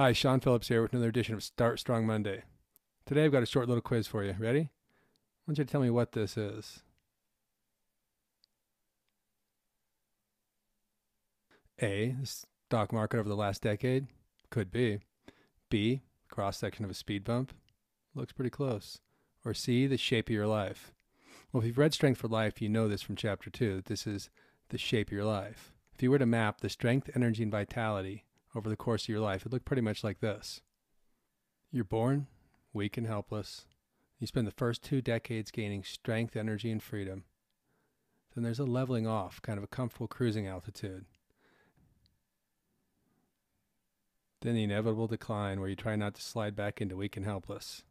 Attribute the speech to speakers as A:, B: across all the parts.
A: Hi, Shawn Phillips here with another edition of Start Strong Monday. Today I've got a short little quiz for you. Ready? I want you to tell me what this is. A, the stock market over the last decade. Could be. B, cross-section of a speed bump. Looks pretty close. Or C, the shape of your life. Well, if you've read Strength for Life, you know this from Chapter 2, that this is the shape of your life. If you were to map the strength, energy, and vitality over the course of your life, it'd look pretty much like this. You're born weak and helpless. You spend the first 2 decades gaining strength, energy, and freedom. Then there's a leveling off, kind of a comfortable cruising altitude. Then the inevitable decline where you try not to slide back into weak and helpless.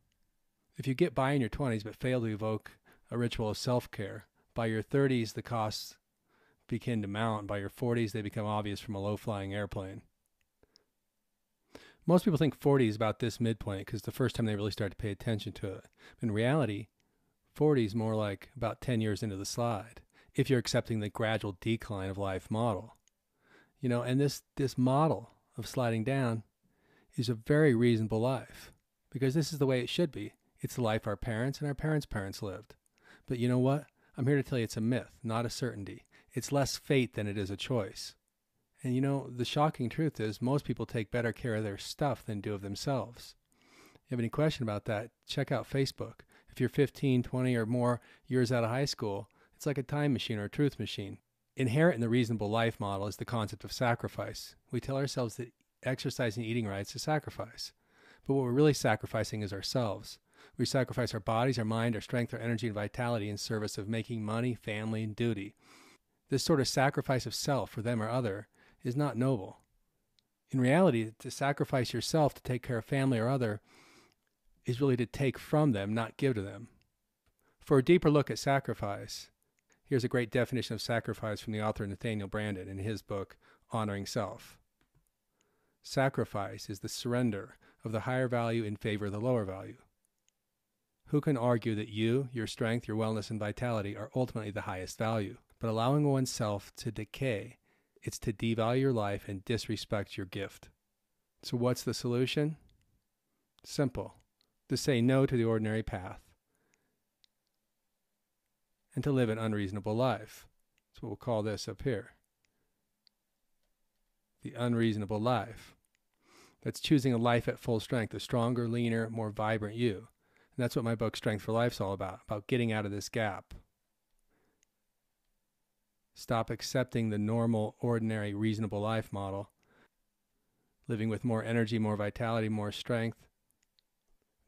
A: If you get by in your 20s but fail to evoke a ritual of self-care, by your 30s the costs begin to mount. By your 40s they become obvious from a low-flying airplane. Most people think 40 is about this midpoint because it's the first time they really start to pay attention to it. In reality, 40 is more like about 10 years into the slide, if you're accepting the gradual decline of life model. And this model of sliding down is a very reasonable life, because this is the way it should be. It's the life our parents and our parents' parents lived. But you know what? I'm here to tell you it's a myth, not a certainty. It's less fate than it is a choice. And the shocking truth is most people take better care of their stuff than do of themselves. If you have any question about that, check out Facebook. If you're 15, 20, or more years out of high school, it's like a time machine or a truth machine. Inherent in the reasonable life model is the concept of sacrifice. We tell ourselves that exercise and eating right is a sacrifice. But what we're really sacrificing is ourselves. We sacrifice our bodies, our mind, our strength, our energy, and vitality in service of making money, family, and duty. This sort of sacrifice of self for them or other is not noble. In reality, to sacrifice yourself to take care of family or other is really to take from them, not give to them. For a deeper look at sacrifice, here's a great definition of sacrifice from the author Nathaniel Branden in his book, Honoring Self. Sacrifice is the surrender of the higher value in favor of the lower value. Who can argue that you, your strength, your wellness, and vitality are ultimately the highest value? But allowing oneself to decay, it's to devalue your life and disrespect your gift. So what's the solution? Simple. To say no to the ordinary path and to live an unreasonable life. That's what we'll call this up here. The unreasonable life. That's choosing a life at full strength, a stronger, leaner, more vibrant you. And that's what my book Strength for Life is all about getting out of this gap. Stop accepting the normal, ordinary, reasonable life model, living with more energy, more vitality, more strength.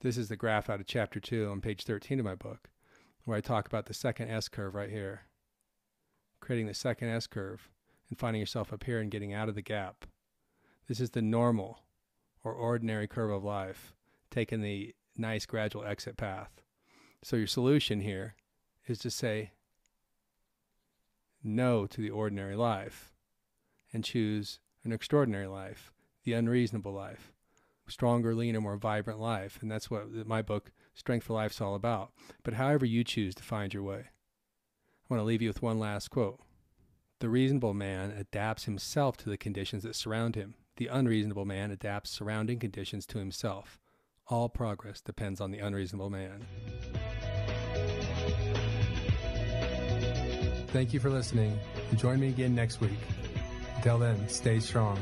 A: This is the graph out of Chapter 2 on page 13 of my book, where I talk about the second S-curve right here. Creating the second S-curve and finding yourself up here and getting out of the gap. This is the normal or ordinary curve of life, taking the nice gradual exit path. So your solution here is to say no to the ordinary life and choose an extraordinary life, the unreasonable life, stronger, leaner, more vibrant life. And that's what my book Strength for Life is all about. But however you choose to find your way. I want to leave you with one last quote. The reasonable man adapts himself to the conditions that surround him. The unreasonable man adapts surrounding conditions to himself. All progress depends on the unreasonable man. Thank you for listening, and join me again next week. Until then, stay strong.